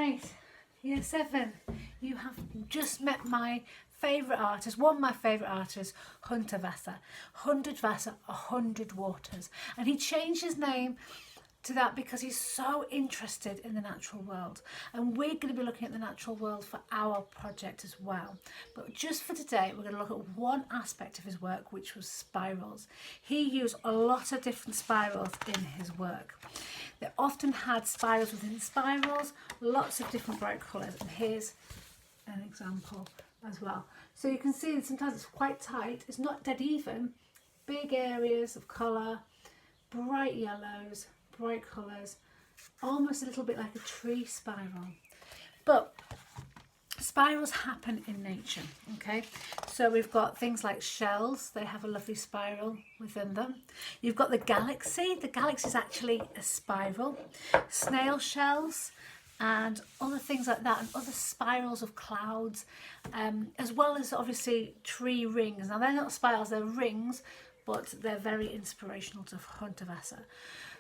Right, Year 7, you have just met my favourite artist, one of my favourite artists, Hundertwasser. Hundertwasser, 100 waters. And he changed his name to that because he's so interested in the natural world. And we're going to be looking at the natural world for our project as well. But just for today, we're going to look at one aspect of his work, which was spirals. He used a lot of different spirals in his work. They often had spirals within spirals, lots of different bright colours. And here's an example as well. So you can see that sometimes it's quite tight. It's not dead even. Big areas of colour, bright yellows, bright colours, almost a little bit like a tree spiral. But spirals happen in nature, okay? So we've got things like shells. They have a lovely spiral within them. You've got the galaxy. The galaxy is actually a spiral. Snail shells and other things like that, and other spirals of clouds, as well as obviously tree rings. Now they're not spirals, they're rings, but they're very inspirational to Hundertwasser.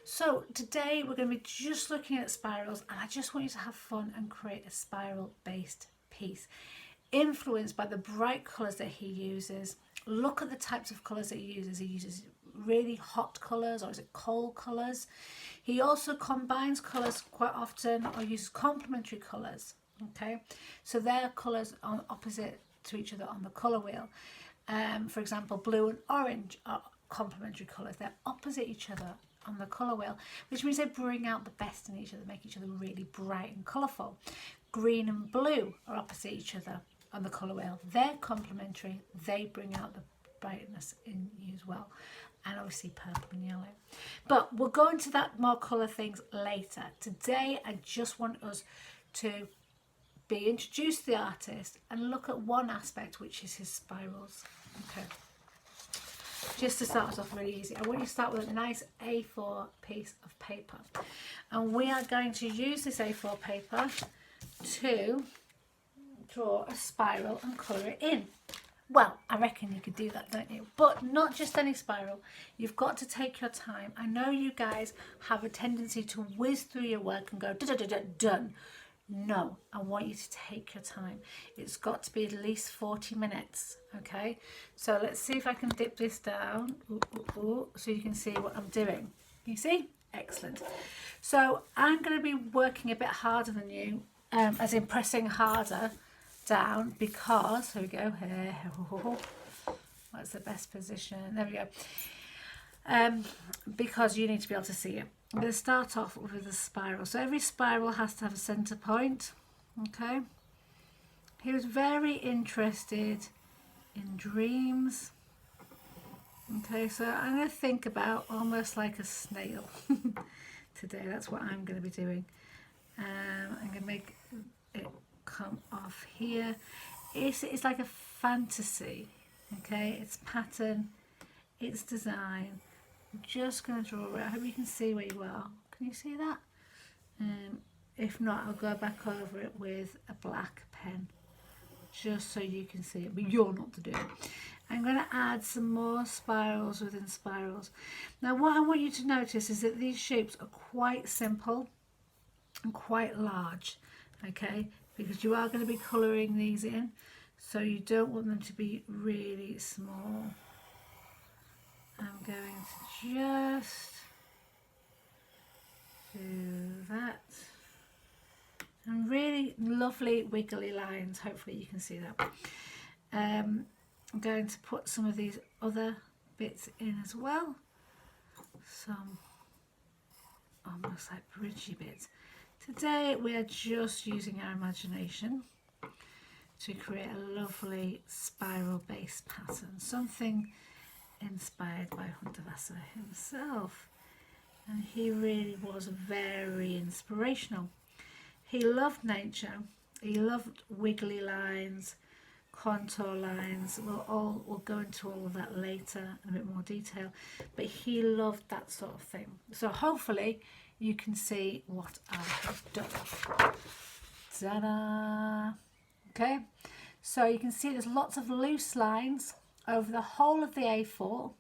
So today we're going to be just looking at spirals, and I just want you to have fun and create a spiral based piece influenced by the bright colours that he uses. Look at the types of colours that he uses. He uses really hot colours, or is it cold colours? He also combines colours quite often, or uses complementary colours, okay? So their colours are opposite to each other on the colour wheel. For example, blue and orange are complementary colours. They're opposite each other on the colour wheel, which means they bring out the best in each other, make each other really bright and colourful. Green and blue are opposite each other on the colour wheel. They're complementary. They bring out the brightness in you as well. And obviously purple and yellow. But we'll go into that more colour things later. Today, I just want us to be introduced to the artist and look at one aspect, which is his spirals. Okay. Just to start us off really easy, I want you to start with a nice A4 piece of paper. And we are going to use this A4 paper to draw a spiral and colour it in. Well, I reckon you could do that, don't you? But not just any spiral. You've got to take your time. I know you guys have a tendency to whiz through your work and go, done. No, I want you to take your time. It's got to be at least 40 minutes, okay? So let's see if I can dip this down, so you can see what I'm doing. You see? Excellent. So I'm going to be working a bit harder than you, as in pressing harder down, because, here we go, here, what's the best position? There we go. Because you need to be able to see it. I'm going to start off with a spiral. So every spiral has to have a centre point, okay? He was very interested in dreams. Okay, so I'm going to think about almost like a snail today. That's what I'm going to be doing. I'm going to make it come off here. It's like a fantasy, okay? It's pattern, it's design. I'm just going to draw it. I hope you can see where you are. Can you see that? If not, I'll go back over it with a black pen just so you can see it, but you're not to do it. I'm going to add some more spirals within spirals. Now what I want you to notice is that these shapes are quite simple and quite large, okay, because you are going to be colouring these in, so you don't want them to be really small. I'm going to just do that. And really lovely wiggly lines, hopefully you can see that. I'm going to put some of these other bits in as well. Some almost like bridgey bits. Today we are just using our imagination to create a lovely spiral based pattern, something inspired by Hundertwasser himself, and he really was very inspirational. He loved nature, he loved wiggly lines, contour lines. We'll go into all of that later in a bit more detail, but he loved that sort of thing. So hopefully you can see what I have done. Ta-da! Okay, so you can see there's lots of loose lines over the whole of the A4,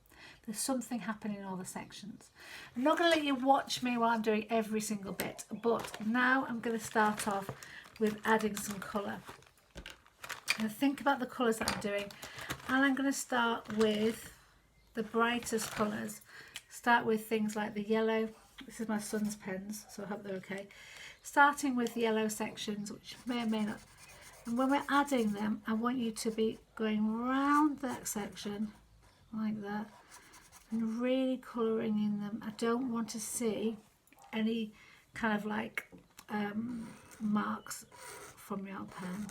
There's something happening in all the sections. I'm not going to let you watch me while I'm doing every single bit, but now I'm going to start off with adding some colour. And think about the colours that I'm doing, and I'm going to start with the brightest colours. Start with things like the yellow. This is my son's pens, so I hope they're okay. Starting with yellow sections, which may or may not. And when we're adding them, I want you to be going round that section like that and really colouring in them. I don't want to see any kind of like marks from your pen.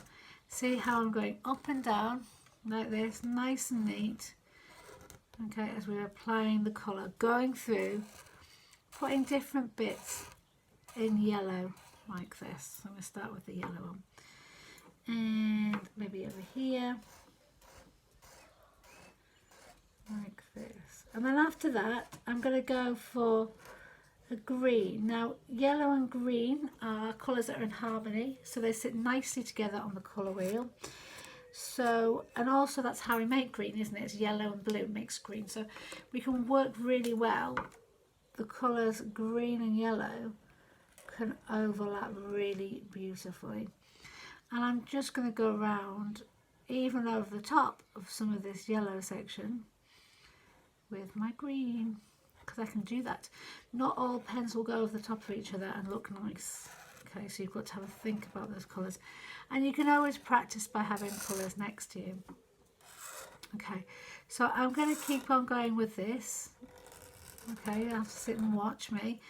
See how I'm going up and down like this, nice and neat. Okay, as we're applying the colour, going through, putting different bits in yellow like this. I'm going to start with the yellow one. And maybe over here like this, and then after that I'm going to go for a green. Now yellow and green are colours that are in harmony, so they sit nicely together on the colour wheel. So, and also that's how we make green, isn't it? It's yellow and blue makes green, so we can work really well. The colours green and yellow can overlap really beautifully. And I'm just going to go around even over the top of some of this yellow section with my green, because I can do that. Not all pens will go over the top of each other and look nice. Okay, so you've got to have a think about those colours. And you can always practice by having colours next to you. Okay, so I'm going to keep on going with this. Okay, you have to sit and watch me.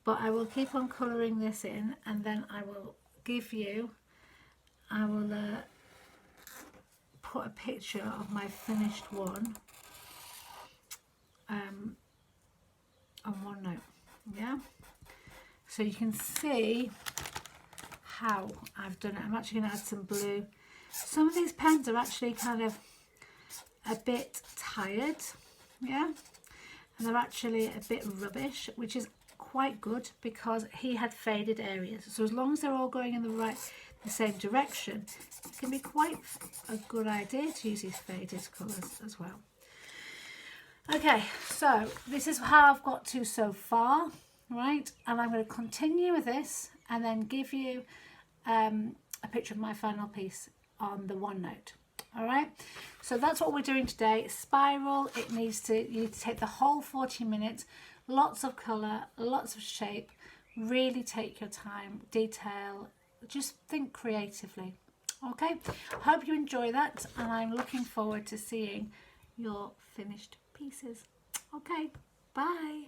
But I will keep on colouring this in, and then I will give you... I will put a picture of my finished one on OneNote, yeah? So you can see how I've done it. I'm actually going to add some blue. Some of these pens are actually kind of a bit tired, yeah? And they're actually a bit rubbish, which is quite good because he had faded areas. So as long as they're all going in the same direction, it can be quite a good idea to use these faded colours as well. Okay, so this is how I've got to so far, right? And I'm going to continue with this and then give you a picture of my final piece on the OneNote. All right, so that's what we're doing today. Spiral, you need to take the whole 40 minutes, lots of colour, lots of shape, really take your time, detail, just think creatively. Okay, hope you enjoy that, and I'm looking forward to seeing your finished pieces. Okay, bye.